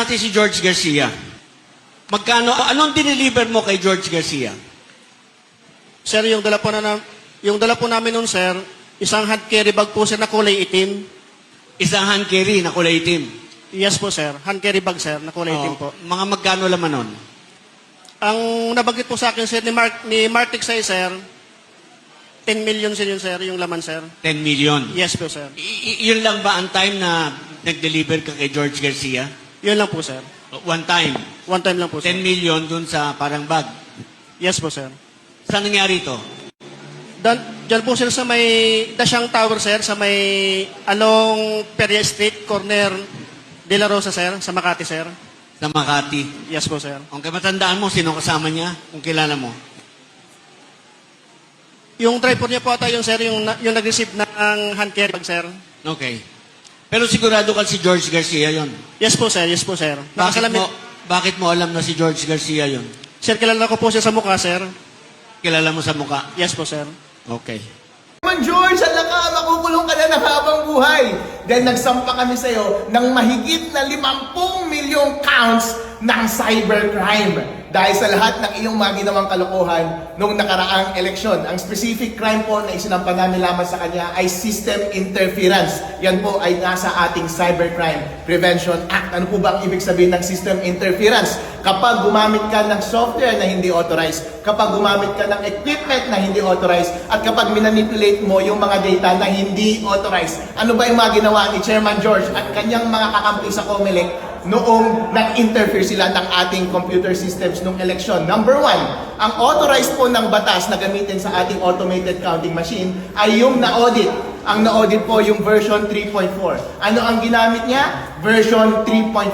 natin si George Garcia. Anong dineliver mo kay George Garcia? Sir, yung dala po namin nun, sir, isang hand carry bag po, sir, na kulay itim. Isang hand carry na kulay itim. Yes po, sir. Hand carry bag, sir, na kulay itim po. Mga magkano laman nun? Ang nabanggit po sa akin, sir, ni Mark Tiksay, sir, 10 million sir yun, sir, yung laman, sir. 10 million. Yes po, sir. Yun lang ba ang time na nag-deliver ka kay George Garcia? Yun lang po, sir. One time. One time lang po, sir. 10 million dun sa parang bag. Yes po, sir. Saan nangyari ito? Diyan po, sir, sa may Dasyang Tower, sir, sa may along Peria Street, corner De La Rosa, sir, sa Makati, sir. Sa Makati. Yes po, sir. Kung matandaan mo, sino kasama niya? Kung kilala mo. Yung driver niya po ata yung, sir, yung nag-receive ng hand carry bag, sir. Okay. Pero sigurado ka si George Garcia yon. Yes po, sir. Yes po, sir. Bakit mo alam na si George Garcia yon? Sir, kilala ko po siya sa mukha, sir. Kilala mo sa mukha? Yes po, sir. Okay. Man George, ala ka, makukulong ka na ng habang buhay. Dahil nagsampa kami sa'yo ng mahigit na 50 milyong counts ng cybercrime. Dahil sa lahat ng iyong mga ginawang kalokohan noong nakaraang eleksyon. Ang specific crime po na isinampa namin lamang sa kanya ay system interference. Yan po ay nasa ating Cybercrime Prevention Act. Ano po ba ang ibig sabihin ng system interference? Kapag gumamit ka ng software na hindi authorized, kapag gumamit ka ng equipment na hindi authorized, at kapag minanipulate mo yung mga data na hindi authorized. Ano ba yung mga ginawa ni Chairman George at kanyang mga kakampi sa COMELEC noong nag-interfere sila ng ating computer systems nung eleksyon? Number one, ang authorized po ng batas na gamitin sa ating automated counting machine ay yung na-audit. Ang na-audit po yung version 3.4. Ano ang ginamit niya? Version 3.5.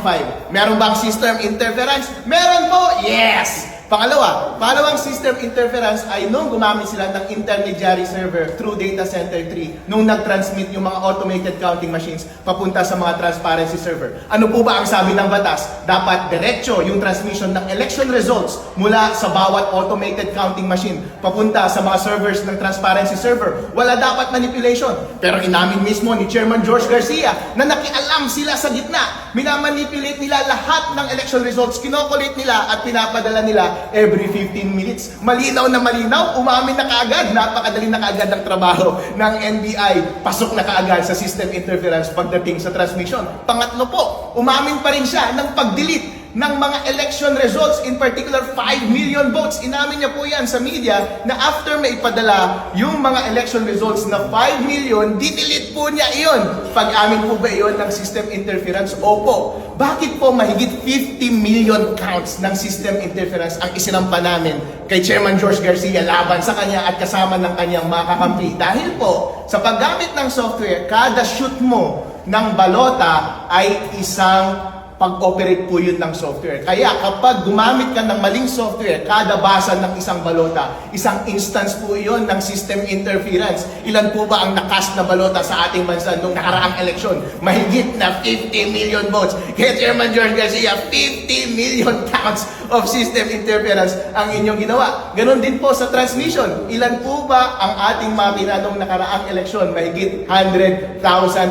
Meron bang system interference? Meron po! Yes! Pangalawang system interference ay nung gumamit sila ng intermediary server through data center 3 nung nag-transmit yung mga automated counting machines papunta sa mga transparency server. Ano po ba ang sabi ng batas? Dapat diretso yung transmission ng election results mula sa bawat automated counting machine papunta sa mga servers ng transparency server. Wala dapat manipulation. Pero inamin mismo ni Chairman George Garcia na nakialam sila sa gitna. Minamanipulate nila lahat ng election results, kinokolate nila at pinapadala nila every 15 minutes. Malinaw na malinaw, umamin na kaagad, napakadali na kaagad ang trabaho ng NBI. Pasok na kaagad sa system interference pagdating sa transmission. Pangatlo po, umamin pa rin siya ng pag-delete ng mga election results, in particular 5 million votes. Inamin niya po yan sa media na after may ipadala yung mga election results na 5 million, didelete po niya iyon. Pag-amin po ba iyon ng system interference? Opo. Bakit po mahigit 50 million counts ng system interference ang isinampa namin kay Chairman George Garcia laban sa kanya at kasama ng kanyang mga kakampi? Dahil po, sa paggamit ng software, kada shoot mo ng balota ay isang pag-operate po yun ng software. Kaya kapag gumamit ka ng maling software, kada basa ng isang balota, isang instance po yun ng system interference. Ilan po ba ang nakast na balota sa ating bansa nung nakaraang eleksyon? Mahigit na 50 million votes. Kaya Chairman George Garcia, 50 million counts of system interference ang inyong ginawa. Ganon din po sa transmission. Ilan po ba ang ating makina nung nakaraang eleksyon? Mahigit 100,000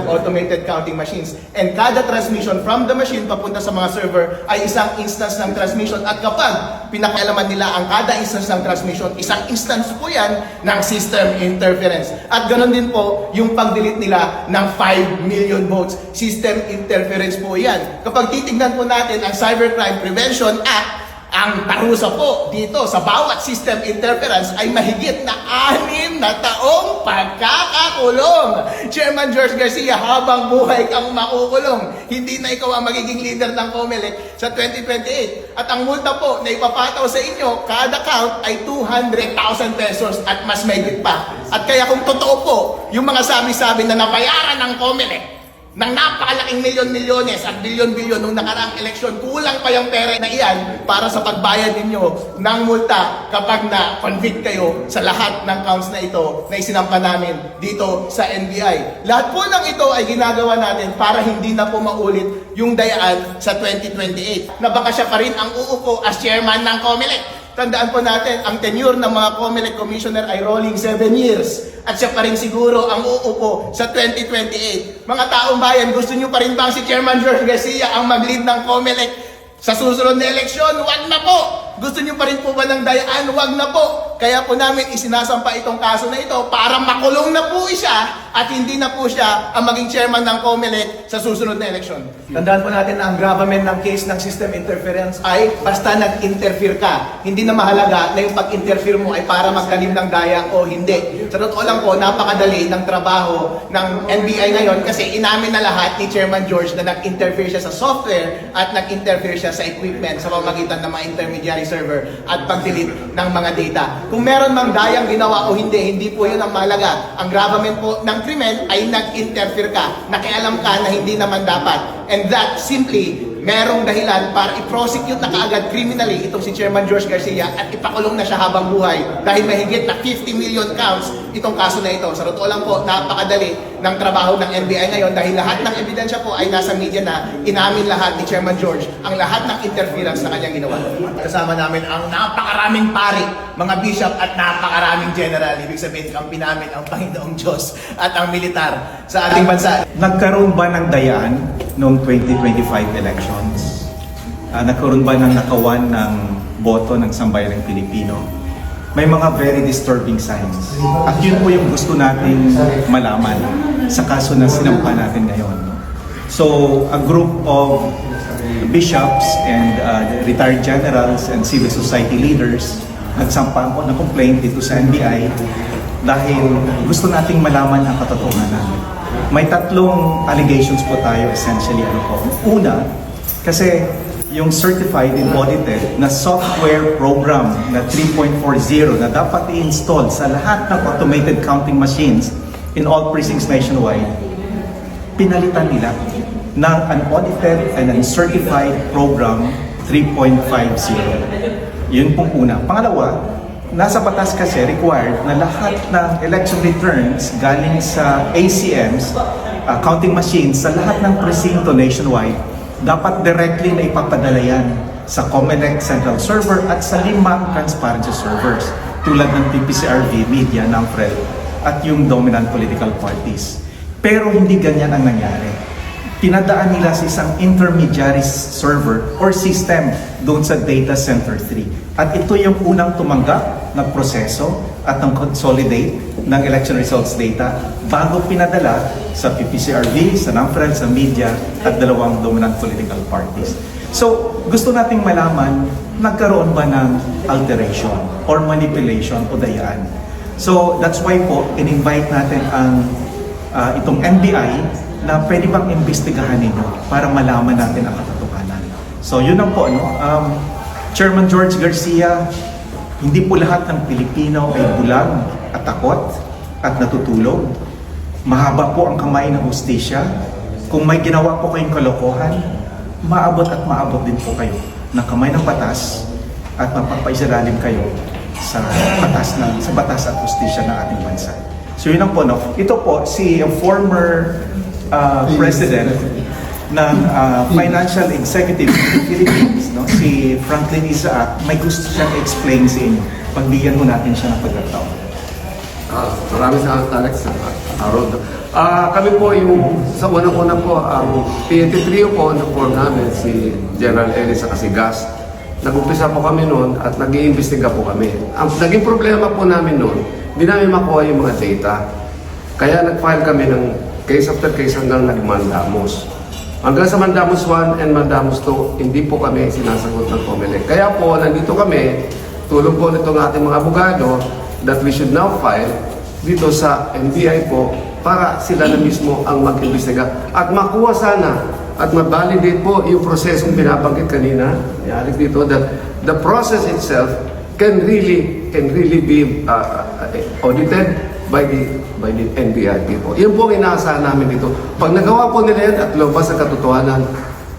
automated counting machines. And kada transmission from the machine papunta sa mga server ay isang instance ng transmission. At kapag pinakialaman nila ang kada instance ng transmission, isang instance po yan ng system interference. At ganon din po yung pag-delete nila ng 5 million votes. System interference po yan. Kapag titignan po natin ang Cybercrime Prevention Act, ang parusa po dito sa bawat system interference ay mahigit na 6 na taong pagkakakulong. Chairman George Garcia, habang buhay kang makukulong. Hindi na ikaw ang magiging leader ng COMELEC sa 2028. At ang multa po na ipapataw sa inyo, kada count ay 200,000 pesos at mas mahigit pa. At kaya kung totoo po, yung mga sabi-sabi na nabayaran ng COMELEC ng napakalaking milyon-milyones at bilyon-bilyon nung nakaraang eleksyon, kulang pa yung pera na iyan para sa pagbayad ninyo ng multa kapag na-convict kayo sa lahat ng counts na ito na isinampa namin dito sa NBI. Lahat po ng ito ay ginagawa natin para hindi na po maulit yung dayaan sa 2028 na baka siya pa rin ang uupo as chairman ng COMELEC. Tandaan po natin, ang tenure ng mga COMELEC commissioner ay rolling 7 years. At siya pa rin siguro ang uupo sa 2028. Mga taong bayan, gusto nyo pa rin bang si Chairman George Garcia ang mag-lead ng COMELEC sa susunod na eleksyon? Wag na po! Gusto nyo pa rin po ba ng dayaan? Wag na po! Kaya po namin isinasampa itong kaso na ito para makulong na po siya at hindi na po siya ang maging chairman ng COMELEC sa susunod na eleksyon. Tandaan po natin na ang gravamen ng case ng system interference ay basta nag-interfere ka. Hindi na mahalaga na yung pag-interfere mo ay para magtanim ng daya o hindi. Sa totoo lang po, napakadali ng trabaho ng NBI ngayon kasi inamin na lahat ni Chairman George na nag-interfere siya sa software at nag-interfere siya sa equipment sa pamamagitan ng mga intermediary server at pag-delete ng mga data. Kung meron mang dayang ginawa o hindi po yun ang mahalaga. Ang gravamen po ng krimen ay nag-interfere ka, nakialam ka na hindi naman dapat. And that simply merong dahilan para i-prosecute na kaagad criminally itong si Chairman George Garcia at ipakulong na siya habang buhay dahil mahigit na 50 million counts itong kaso na ito. Sa totoo lang po, napakadali ng trabaho ng NBI ngayon dahil lahat ng ebidensya po ay nasa media na inamin lahat ni Chairman George ang lahat ng interference na kanyang ginawa. Kasama namin ang napakaraming pari, mga bishop at napakaraming general. Ibig sabihin, kampi namin ang Panginoong Diyos at ang militar sa ating bansa. Nagkaroon ba ng dayaan noong 2025 elections? Nagkaroon ba ng nakawan ng boto ng sambayanang Pilipino? May mga very disturbing signs. At yun po yung gusto nating malaman sa kaso na sinampa natin ngayon. So, a group of bishops and retired generals and civil society leaders nagsampa po ng complaint dito sa NBI dahil gusto nating malaman ang katotohanan. May tatlong allegations po tayo essentially. Una, kasi yung certified and audited na software program na 3.40 na dapat i-install sa lahat ng automated counting machines in all precincts nationwide, pinalitan nila ng unaudited and uncertified program 3.50. Yun pong una. Pangalawa, nasa batas kasi required na lahat ng election returns galing sa ACMs, counting machines, sa lahat ng presinto nationwide, dapat directly na ipapadala yan sa COMELEC Central Server at sa 5 transparency servers tulad ng PPCRV, Media, NAMFREL at yung dominant political parties. Pero hindi ganyan ang nangyari. Pinadaan nila sa isang intermediary server or system doon sa Data Center 3. At ito yung unang tumanggap ng proseso at ng consolidate ng election results data bago pinadala sa PPCRV, sa NAMFREL, sa Media at 2 dominant political parties. So, gusto nating malaman, nagkaroon ba ng alteration or manipulation o dayaan? So, that's why po, in-invite natin ang itong NBI na pwede bang imbestigahan ninyo para malaman natin ang katotohanan. So, yun ang po, Chairman George Garcia, hindi po lahat ng Pilipino ay bulag at takot at natutulog. Mahaba po ang kamay ng hustisya. Kung may ginawa po kayong kalokohan, maabot at maabot din po kayo ng kamay ng batas at mapapaisalalim kayo sa batas at hustisya ng ating bansa. So yun ang po, no? Ito po, si former president ng Financial Executive of the Philippines, no? Si Franklin Isaac, may gusto siyang explain sa inyo. Pagbigyan mo natin siya ng pagkataon. Maraming salamat, Alex, sa Arod. Kami po yung, sa unang-una po, ang PNP trio po, na-form namin, si General Ellis at si Gas. Nag-umpisa po kami noon at nag-iimbestiga po kami. Ang naging problema po namin noon, hindi namin makuha yung mga data. Kaya nag-file kami ng case after case hanggang nag-mandamus. Hanggang sa Mandamus 1 and Mandamus 2, hindi po kami sinasagot ng COMELEC. Kaya po, nandito kami, tulong po nitong ating mga abogado, that we should now file dito sa NBI po para sila na mismo ang mag-imbestiga at makuha sana at ma-validate po yung prosesong binabanggit kanina, Alex, dito, that the process itself can really be audited by the NBI people. Yan po ang inaasahan namin dito. Pag nagawa po nila yan at lumabas sa katotohanan,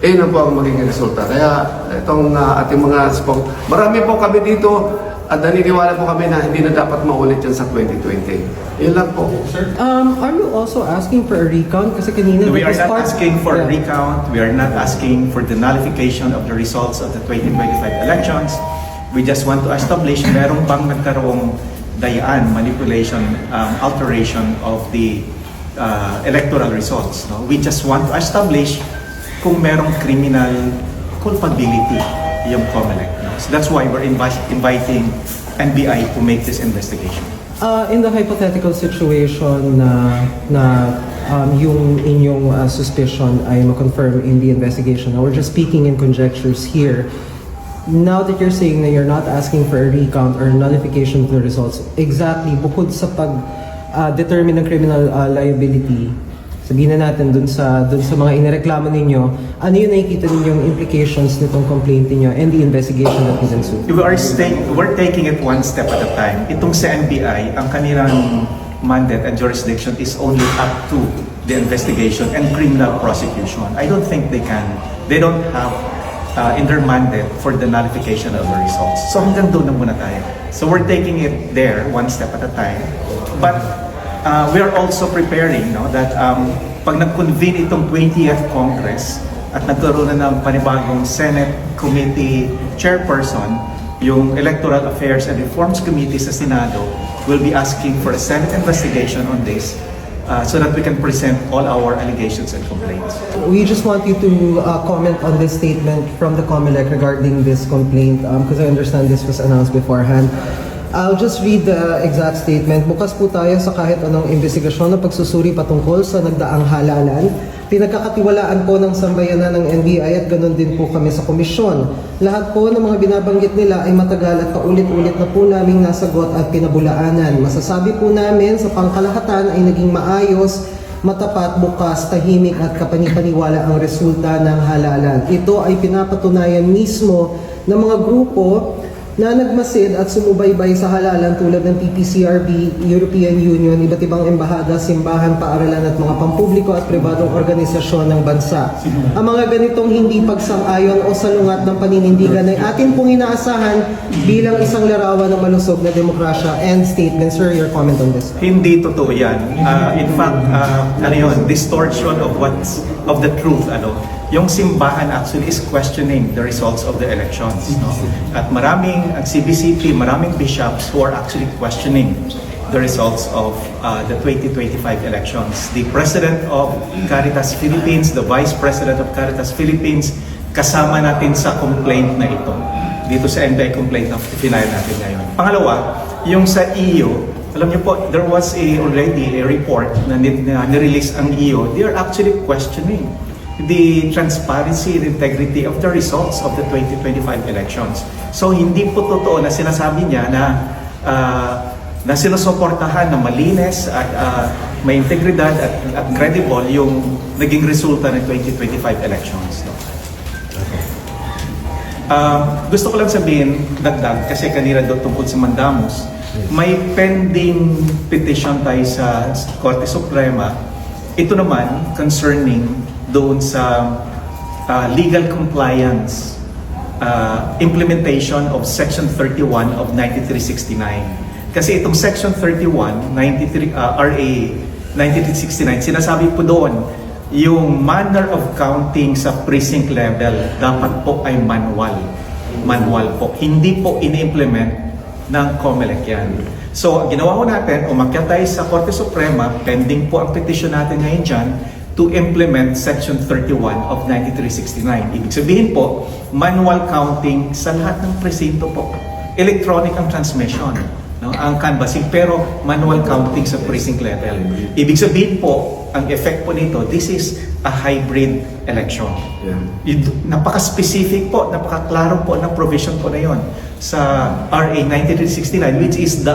na po ang magiging resulta. Kaya itong ating mga marami po kami dito at naniniwala po kami na hindi na dapat maulit yan sa 2020. Yan lang po. Are you also asking for a recount? Kasi kanina We are that was not asking for a recount. We are not asking for the nullification of the results of the 2025 elections. We just want to establish merong bang nagkaroong dayaan, manipulation, alteration of the electoral results. No? We just want to establish kung merong criminal culpability yung COMELEC. No? So that's why we're inviting NBI to make this investigation. In the hypothetical situation na yung inyong suspicion ay ma-confirm in the investigation, now we're just speaking in conjectures here. Now that you're saying that you're not asking for a recount or nullification of the results, exactly, bukod sa pag-determine ng criminal liability, sabihin na natin dun sa mga inireklamo ninyo, ano yung nakikita ninyong implications nitong complaint ninyo and the investigation that is ensued? We're taking it one step at a time. Itong sa NBI, ang kanilang mandate and jurisdiction is only up to the investigation and criminal prosecution. I don't think they don't have in their mandate for the nullification of the results. So hanggang doon na muna tayo. So we're taking it there one step at a time. But we are also preparing that pag nag-convene itong 20th Congress at nagkaroon na ng panibagong Senate Committee Chairperson, yung Electoral Affairs and Reforms Committee sa Senado will be asking for a Senate investigation on this so that we can present all our allegations and complaints. We just want you to comment on this statement from the COMELEC regarding this complaint because I understand this was announced beforehand. I'll just read the exact statement. Bukas po tayo sa kahit anong investigasyon na pagsusuri patungkol sa nagdaang halalan. Pinagkakatiwalaan po ng sambayanan ng NBI at ganun din po kami sa komisyon. Lahat po ng mga binabanggit nila ay matagal at paulit-ulit na po naming nasagot at pinabulaanan. Masasabi po namin sa pangkalahatan ay naging maayos, matapat, bukas, tahimik at kapanipaniwala ang resulta ng halalan. Ito ay pinapatunayan mismo ng mga grupo na nagmasid at sumubaybay sa halalan tulad ng PPCRB, European Union, iba't ibang embahada, simbahan, paaralan at mga pampubliko at pribadong organisasyon ng bansa. Ang mga ganitong hindi pagsang-ayon o salungat ng paninindigan ay atin pong inaasahan bilang isang larawan ng malusog na demokrasya. End statement. Sir, your comment on this. Hindi totoo yan. In fact, distortion of the truth. Yung simbahan actually is questioning the results of the elections. No? At ang CBCP, maraming bishops who are actually questioning the results of the 2025 elections. The President of Caritas Philippines, the Vice President of Caritas Philippines, kasama natin sa complaint na ito. Dito sa NBI complaint na final natin ngayon. Pangalawa, yung sa EU, alam niyo po, there was already a report na nirelease ang EU. They are actually questioning the transparency and integrity of the results of the 2025 elections. So hindi po totoo na sinasabi niya na sinusuportahan na malinis at may integridad at credible yung naging resulta ng 2025 elections. No? Gusto ko lang sabihin, dagdag, kasi kanina doon tungkol sa Mandamus, may pending petition tayo sa Korte Suprema. Ito naman concerning doon sa legal compliance implementation of Section 31 of 9369. Kasi itong Section 31, RA 9369, sinasabi po doon, yung manner of counting sa precinct level dapat po ay manual. Manual po. Hindi po in-implement ng COMELEC yan. So, ginawa ko natin, umakyat tayo sa Korte Suprema, pending po ang petition natin ngayon dyan, to implement Section 31 of 9369. Ibig sabihin po, manual counting sa lahat ng presinto po. Electronic ang transmission, no? Ang canvassing, pero manual counting sa precinct level. Ibig sabihin po, ang effect po nito, this is a hybrid election. Napaka-specific po, napaka-klaro po ng provision po na yon sa RA 9369, which is the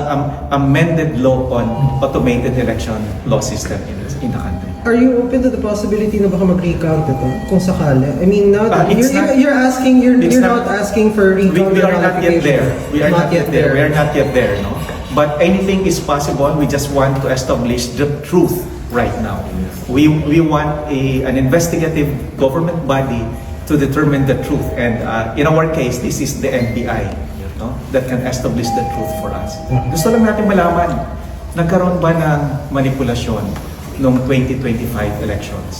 amended law on automated election law system in the country. Are you open to the possibility na baka mag-recount ito kung sakali? I mean, now that you're not asking for a recount. We are not yet there. We are not yet there. We are not yet there, no? But anything is possible. We just want to establish the truth right now. We want an investigative government body to determine the truth. And in our case, this is the NBI, no? That can establish the truth for us. Gusto lang natin malaman, nagkaroon ba ng manipulasyon noong 2025 elections?